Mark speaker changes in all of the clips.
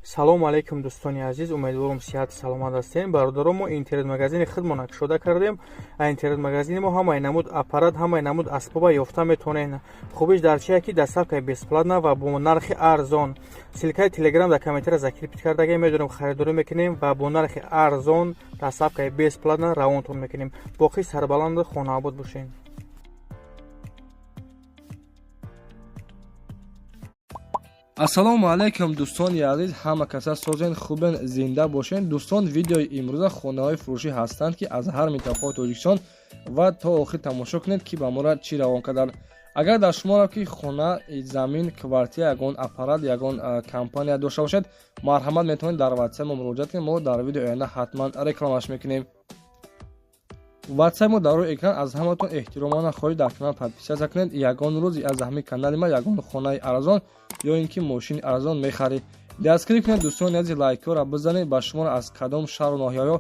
Speaker 1: салому алейкум дӯстони азиз, умедворам сиҳат саломат ҳастем. бародарон, мо интернет-магазини худмона кушода кардем. Интернет-магазини мо ҳамаи намуд аппарат, ҳамаи намуд асбоба ёфта метавонед. хубиш дар чия ки доставкаи бесплатна ва бо нархи арзон. силкаи телеграм дар комментария закрепит кардаги медонем, харидорӣ мекунем ва бо нархи арзон доставкаи бесплатна равонтон мекунем. боқӣ сарбаланду хонаобод бошед.
Speaker 2: ассалому алайкум дӯстони азиз, ҳама каса созен хубен, зинда бошен. дӯстон, видеои имрӯза хонаҳои фурӯшӣ ҳастанд ки аз ҳар минтақаҳои Тоҷикистон ва то охир тамошо кунед ки ба мора чӣ равон кардан. агар дар шуморо ки хона, замин, квартира, ягон аппарат, ягон компания дошта бошед, марҳамат метавонед дар ватсап мо муроҷиат кунед. мо дар видеои оянда ҳатман рекламаш мекунем. ватсап мо дар рӯи экран. аз ҳаматон эҳтиромона хоҳиш дар канал подписатсия кунед. ягон рӯз аз ҳамин канали ма ягон хонаи арзон ё ин ки мошини арзон мехаред, дастгирӣ кунед. дӯстони азиз, лайкҳоро бизанед. ба шуморо аз кадом шаҳру ноҳияҳо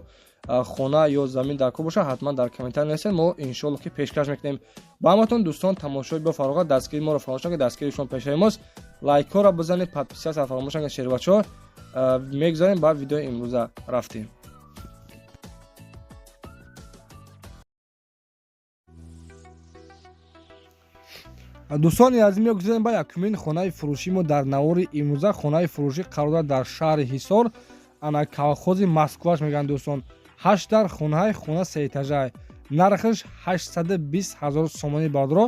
Speaker 2: хона ё замин дар кор боша, ҳатман дар комментария нависед. мо иншоалло ки пешкаш мекунем. ба ҳаматон дӯстон, тамошои бафароғат, дастгирии моро фаромӯш накунед. дастгирии шумо пешраи мост. лайкҳоро бизанед, подписатсия фаромӯш накунед. шербачаҳо мегзарем ба видеои имрӯза рафтем. дӯстони азиз, мегузарем ба якумин хонаи фурӯшӣ мо дар навори имрӯза. хонаи фурӯшӣ қарор дорад дар шаҳри ҳисор, ана калхози Москваш мегӯянд дӯстон. 8 дар хонаи хона сеэтажаи, нархаш 820 000 сомонӣ бардоро.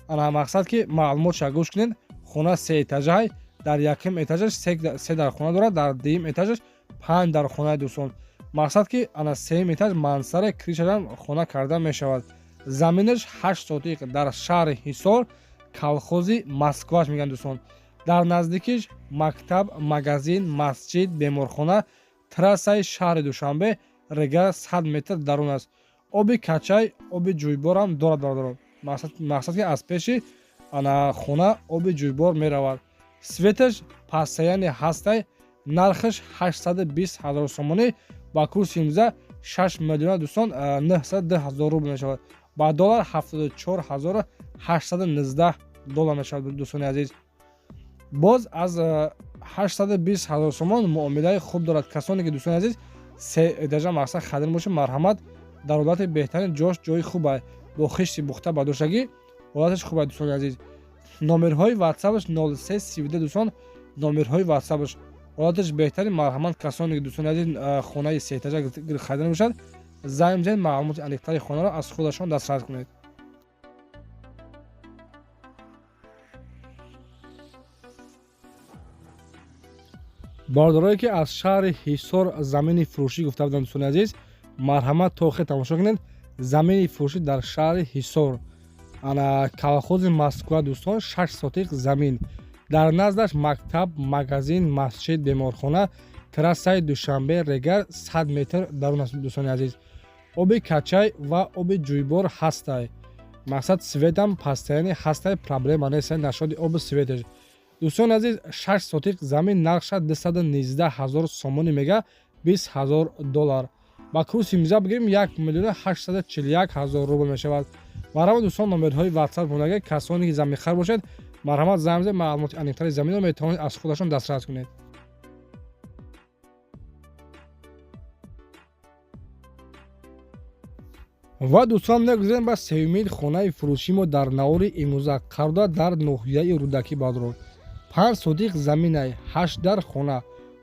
Speaker 2: ана мақсад ки маълумотша гӯш кунед. хона сеэтажаи, дар якум этажаш 3 дар хона дорад, дар дуюм этажаш 5 дар хонаи дӯстон. мақсад ки ана сеюм этаж мансаре кришашам хона карда мешавад. заминаш 8 сотиқ дар шаҳри ҳисор, калхози Москваш мегӯянд дӯстон. дар наздикиш мактаб, магазин, масҷид, беморхона, трассаи шаҳри Душанбе, рега 100 метр дарун аст. оби качай, оби ҷӯйборам дорад бардорон. мақсад ки аз пеши ана хона оби ҷӯйбор меравад. светаш постоянӣ ҳастай, нархаш 820 000 сомонӣ, ба курси имрӯза 6 миллион дӯстон 910 000 рубл мешавад. ба доллар 74 819 доллар мешавад. дӯстони азиз, боз аз 820 000 сомон муомилаи хуб дорад. касоне ки дӯстони азиз се этажа мақсад хадин бошад, марҳамат, дар ҳолати беҳтарин ҷош ҷои хубай, бо хишти бухта ба доштагӣ ҳолаташ хубай. дӯстони азиз, номерҳои ватсапаш 0332 дӯстон, номерҳои ватсапаш ҳолаташ беҳтарин, марҳамат. касоне ки дӯстони азиз хонаи се этажа хадин бошад, занг бизанед, маълумоти аниқтари хонаро аз худашон дастрас кунед. бардорое ки аз шаҳри ҳисор замини фурӯшӣ гуфта будам, дӯстони азиз, марҳамат, то охир тамошо кунед. замини фурӯшӣ дар шаҳри ҳисор, ана калхози Москва дӯстон, 6 сотиқ замин, дар наздаш мактаб, магазин, масҷид, беморхона, трассаи Душанбе, регар 100 метр дарун аст. дӯстони азиз, оби качай ва оби ҷӯйбор ҳастай, мақсад светам постоянӣ ҳастай, проблема нест нашоди оби светаш. дӯстони азиз, 6 сотиқ замин, нархша 219 000 сомонӣ мега, 20 000 доллар. ба курси имрӯза бигирем 1 миллион 841 000 рубл мешавад. марҳамат дӯстон, номерҳои ватсап монага, касоне ки заминхар бошед, марҳамат, занг бизанед, маълумоти аниқтари заминро метавонед аз худашон дастрас кунед. ва дӯстон, мегузарем ба сеюмин хонаи фурӯшӣ мо дар навори имрӯза. қарор дорад дар ноҳияи рӯдакӣ бадро. 5 сотиқ заминай, 8 дар хона.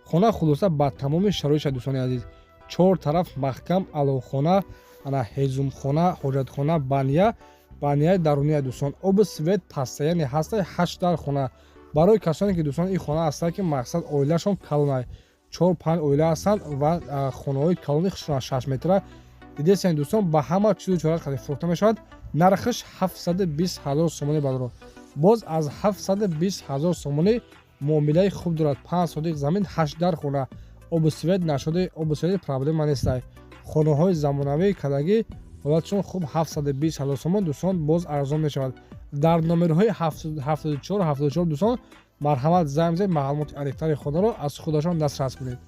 Speaker 2: хона хулоса ба тамоми шароитша дӯстони азиз. 4 тараф маҳкам, аловхона, ана ҳезумхона, ҳоҷатхона, баняи даруния дӯстон. оби свет постоянӣ ҳастай, 8 дар хона. барои касоне ки дӯстон ин хона ҳастанд ки мақсад оилашон калонай, 4-5 оила ҳастанд ва хонаҳои калони хишона 6 метра. дидесен дӯстон, ба ҳама чизу чора қади фурӯхта мешавад. нархаш 720 000 сомонӣ бадро. боз аз 720 000 сомонӣ муомилаи хуб дорад. 5 сотиқ замин, 8 дар хона, оби свет нашуди, оби свет проблема нестай. хонаҳои замонавии калагӣ ҳолатшон хуб, 720 000 сомон дӯстон, боз арзон мешавад. дар номерҳои 74 дӯстон, марҳамат, занг бизанед, маълумоти аниқтари хонаро аз худашон дастрас кунед.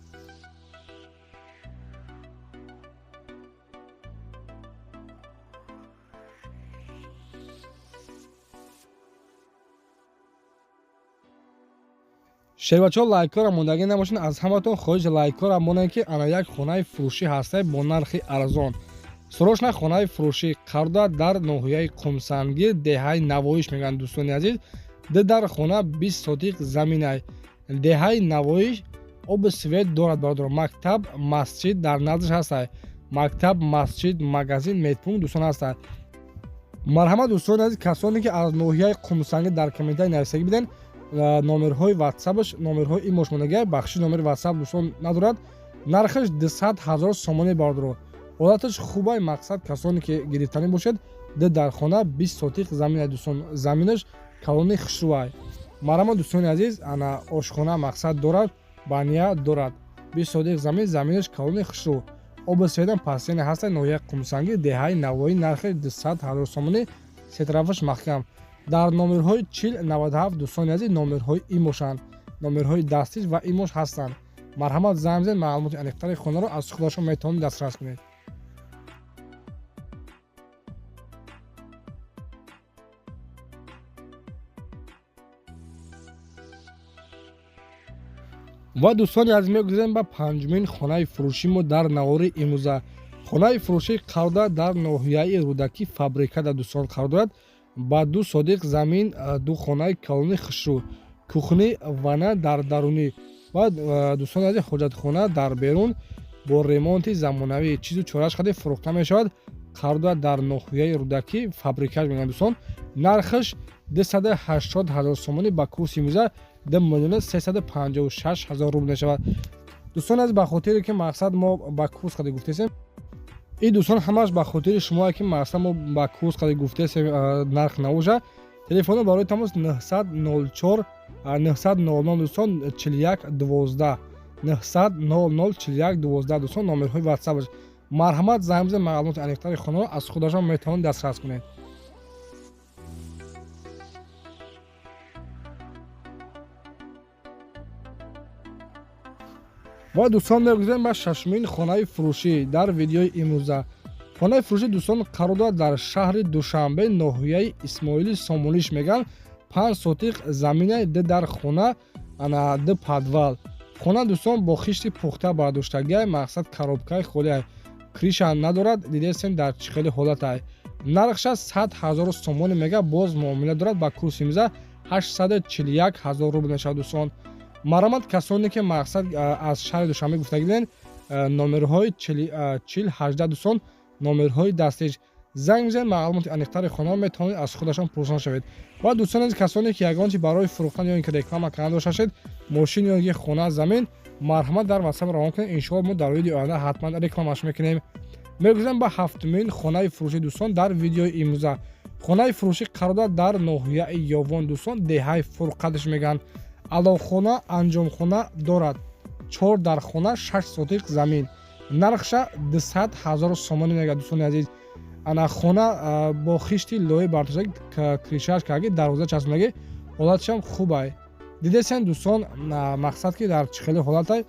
Speaker 2: шербачо лайкора мондагӣ намошед. Аз ҳаматон хоҳиш лайкора монед ки ана як хонаи фурӯшӣ ҳастае бо нархи арзон. Сорошна хонаи фурӯшӣ Қарда дар ноҳияи Қумсангир деҳаи Навоиш мегӯянд дӯстони азиз. Дар хона 20 сотиқ заминай. Деҳаи Навоиш оби свет дорад бародор. Мактаб, масҷид дар наздаш ҳастае. Мактаб, масҷид, магазин, медпункт дӯстон ҳастае. Марҳамат дӯстони азиз, касоне ки аз ноҳияи Қумсангир дар комментари нависагӣ биден, номерҳои ватсапаш, номерҳои имошмонагӣ бахши номери ватсап дӯстон надорад. Нархаш 200 000 сомони бародор. ҳолаташ хубай, мақсад касоне ки гирифтанӣ бошед. Дар хона 20 сотиқ замин дӯстон. Заминаш калони хушрӯай. Марҳамат дӯстони азиз, ана ошхона мақсад дорад, бания дорад. 20 сотиқ замин, заминаш калони хушрӯ. Оби светам пасияне ҳаста ноҳияи Қумсангир деҳаи Навоӣ нархи 200 000 сомони сетарафаш маҳкам. Дар номерҳои 4097 дӯстони азиз номерҳои имошанд. Номерҳои дастиш ва имош ҳастанд. Марҳамат занг бизанед, маълумоти аниқтари хонаро аз худашон метавонед дастрас кунед. ва дӯстони азиз мегузарем ба панҷумин хонаи фурӯши мо дар навори имрӯза. Хонаи фурӯши Қарда дар ноҳияи Рӯдакӣ фабрикада дӯстон қарор дорад. Ба 2 содиқ замин, 2 хонаи калони хушрӯ, кухни, вана дар дарунӣ ва дӯстони азиз ҳоҷатхона дар берун бо ремонти замонавӣ чизу чораш хади фурӯхта мешавад. Қарда дар ноҳияи Рӯдакӣ фабрикаш мегӯянд дӯстон. Нархаш 280 000 сомонӣ ба курси имрӯза 2,356 000 рубл мешавад. дӯстони азиз, ба хотире ки мақсад мо ба курс хади гуфтесем, ин дӯстон ҳамаш ба хотири шумое ки мақсад мо ба курс хади гуфтесем нарх навоша. Телефоно барои тамос 904 900 дӯстон 41 12 900 41 12 дӯстон номерҳои ватсапаш. Марҳамат занг бизанед, маълумоти аниқтари хонаро аз худашон метавонед дастрас кунед. ва дӯстон мегузарем ба шашумин хонаи фурӯшӣ дар видеои имрӯза. Хонаи фурӯшӣ дӯстон қарор дорад дар шаҳри Душанбе ноҳияи Исмоили Сомониш мегӯянд. 5 сотиқ заминай. Дар хона ана д подвал. Хона дӯстон бо хишти пухта бардоштагиай, мақсад коробкаи холиай. Криша надорад, дидесен дар чӣ хели ҳолатай. Нархша 100 000 сомони мега, боз муомила дорад ба курси имрӯза 841 000 рубл мешавад дӯстон. Марҳамат касоне ки мақсад аз шаҳри Душанбе гуфтагӣ биден, номерҳои 4018 дӯстон номерҳои дастиш. Занг бизанед, маълумоти аниқтари хонаро метавонед аз худашон пурсон шавед. ва дӯстони азиз, касоне ки ягон чи барои фурӯхтан ё ин ки реклама кардан дошта бошед, мошин ё ин хона замин, марҳамат дар ватсап равон кунед. Иншоалло мо дар видеои оянда ҳатман рекламаш мекунем. Мегузарем ба ҳафтумин хонаи фурӯшӣ дӯстон дар видеои имрӯза. Хонаи фурӯшӣ қарор дорад дар ноҳияи Ёвон дӯстон, деҳаи Фурқаташ мегӯянд. Аловхона, анҷомхона дорад. 4 дар хона 6 сотиқ замин. Нархша 200 000 сомонӣ мегӯяд дӯстони азиз. Ана хона бо хишти лои бардоштагӣ, кришааш кардагӣ, дарвоза часпондагӣ, ҳолаташам хубай. Дидесен дӯстон, мақсад ки дар чӣ хели ҳолатай,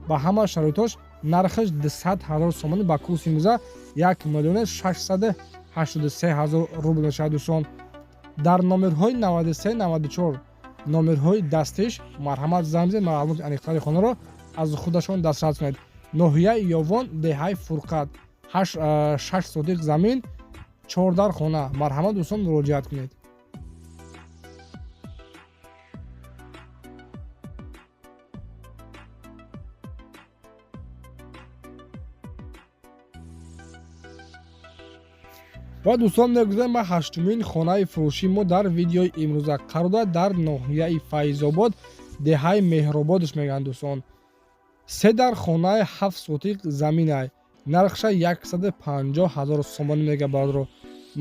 Speaker 2: ба ҳама шароитош нархаш 200 000 сомонӣ ба курси имрӯза 1,683 000 рубл мешавад дӯстон. Дар номерҳои 93 94 номерҳои дастиш, марҳамат занг бизанед, маълумоти аниқтари хонаро аз худашон дастрас кунед. Ноҳияи Ёвон, деҳаи Фурқат, 6 сотиқ замин, 4 дар хона. Марҳамат дӯстон, муроҷиат кунед. ва дӯстон мегузарем ба ҳаштумин хонаи фурӯши мо дар видеои имрӯза. Қарор дорад дар ноҳияи Файзобод, деҳаи Меҳрободаш мегӯянд дӯстон. 3 дар хонаи 7 сотиқ заминай. Нархша 150 000 сомонӣ мега бародро.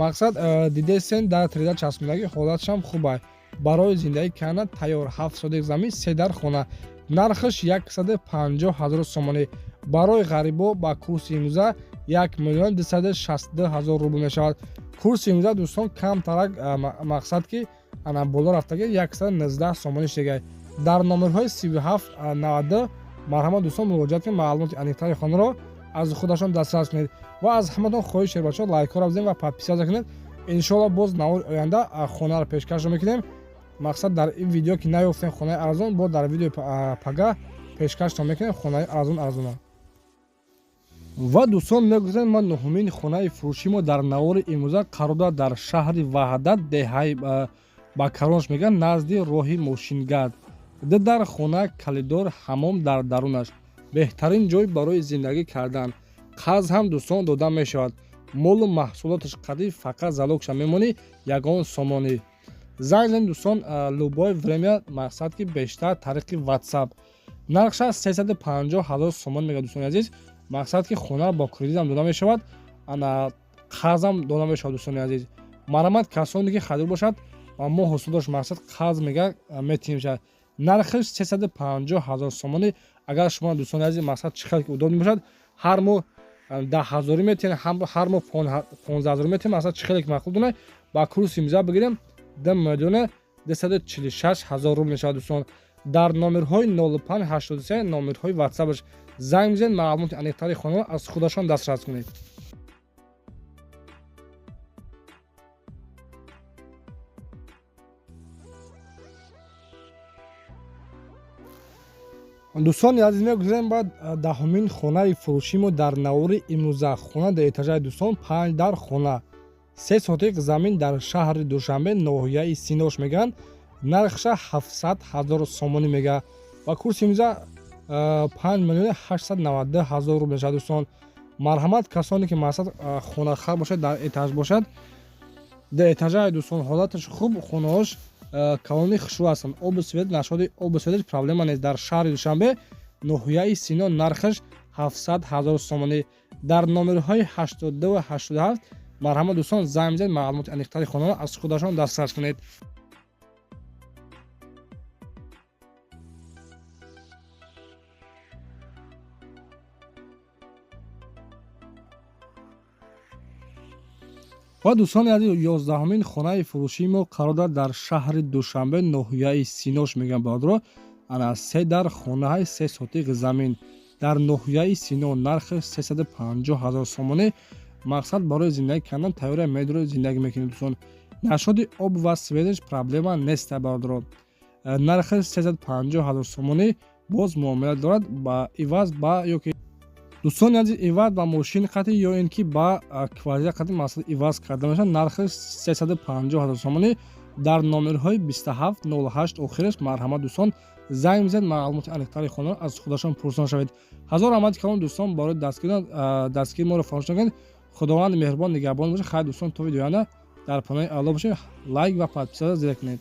Speaker 2: Мақсад дидесен дар трида часпондагӣ, ҳолаташам хубай. Барои зиндагӣ кардан тайёр. 7 сотиқ замин, 3 дар хона. Нархаш 150 000 сомонӣ. Барои ғарибо ба курси имрӯза 1,262 000 рубл мешавад. Курси имрӯза дӯстон камтарак, мақсад ки ана боло рафтагӣ 119 сомонӣ шегай. Дар номерҳои 37 90 марҳамат дӯстон, муроҷиат кунед, маълумоти аниқтари хонаро аз худашон дастрас кунед. ва аз ҳаматон хоҳиш шербачо лайкҳоро бизанед ва подписия кунед. Иншоалло боз навори оянда хонаро пешкаш мекунем. мақсад дар ин видео ки наёфтем хонаи арзон, бо дар видеои пага пешкаштон мекунем хонаи арзона. ва дӯстон мегузарем ма нуҳумин хонаи фурӯшимо дар навори имрӯза қарор дорад дар шаҳри ваҳдат деҳаи бакаронш мегӯянд назди роҳи мошингард. дар хона калидор ҳамом дар дарунаш, беҳтарин ҷой барои зиндагӣ кардан. қарз ҳам дӯстон дода мешавад. молу маҳсулоташ қадим фақат залогша мемонӣ ягон сомонӣ. занг занед дӯстон любое время, мақсад ки бештар тариқи ватсап. нархша 350 000 сомон мега дӯстони азиз. мақсад ки хона бо кредитам дода мешавад, ана қарзам дода мешавад дӯстони азиз. марҳамат касоне ки хадир бошад ва мо ҳосилдош мақсад қарз мега метиним шавад. нархш 350 000 сомонӣ. агар шумо дӯстони азиз мақсад чӣ хел ки удоб мебошад, ҳар моҳ 10 000 метинем, ҳар моҳ 15 000 метинем, мақсад чӣ хеле ки мақбул дунай ба курси имза бигирем 2 миллион 246 000 рубл мешавад дӯстон. дар номерҳои 0583 номерҳои ватсапаш занг бизанед, маълумоти аниқтари хонаро аз худашон дастрас кунед. дӯстони азиз, мегузарем ба даҳумин хонаи фурӯшимо дар навори имрӯза. хона дар этажаи дӯстон 5 дар хона 3 сотиқ замин дар шаҳри Душанбе, ноҳияи Синош мегӯянд. нархша 700 000 сомонӣ мега ва курси имза 5 миллион 892 000 рубл мешавад дӯстон. марҳамат касоне ки мақсад хонахар бошад, дар этаж бошад. дар этажаи дӯстон ҳолаташ хуб, хонаҳош калони хушрӯ ҳастанд. оби свет, нашоди оби светаш проблема нест. дар шаҳри Душанбе, ноҳияи Сино, нархаш 700 000 сомонӣ. дар номерҳои 82 ва 87 марҳамат дӯстон занг бизанед, маълумоти аниқтари хонаро аз худашон дастрас кунед. ва дӯстони азиз, 11-умин хонаи фурӯшии мо қарор дорад дар шаҳри Душанбе, ноҳияи Синош мегӯям бародаро. ана 3 дар хонаҳои 3 сотиқ замин дар ноҳияи Сино, нархи 350 000 сомонӣ. мақсад барои зиндагӣ кардан тайёрия медорӣ, зиндагӣ мекунед дӯстон. нашоди об ва светаш проблема нест бародаро. нархи 350 000 сомонӣ боз муомилат дорад ба иваз ба ёки дӯстони азиз, иваз ба мошини қатъӣ ё ин ки ба квартира қатъӣ мақсад иваз карда мешавад. нархи 350 000 сомонӣ дар номерҳои 2708 охираш. марҳамат дӯстон занг бизанед, маълумоти аниқтари хонаро аз худашон пурсон шавед. ҳазор раҳмати калом дӯстон барои дастгирии моро фаромӯш накунед. худованд меҳрубон нигаҳбон бошад. хайр дӯстон, то видеои оянда дар паноҳи Аллоҳ бошед. лайк ва подписада зира кунед.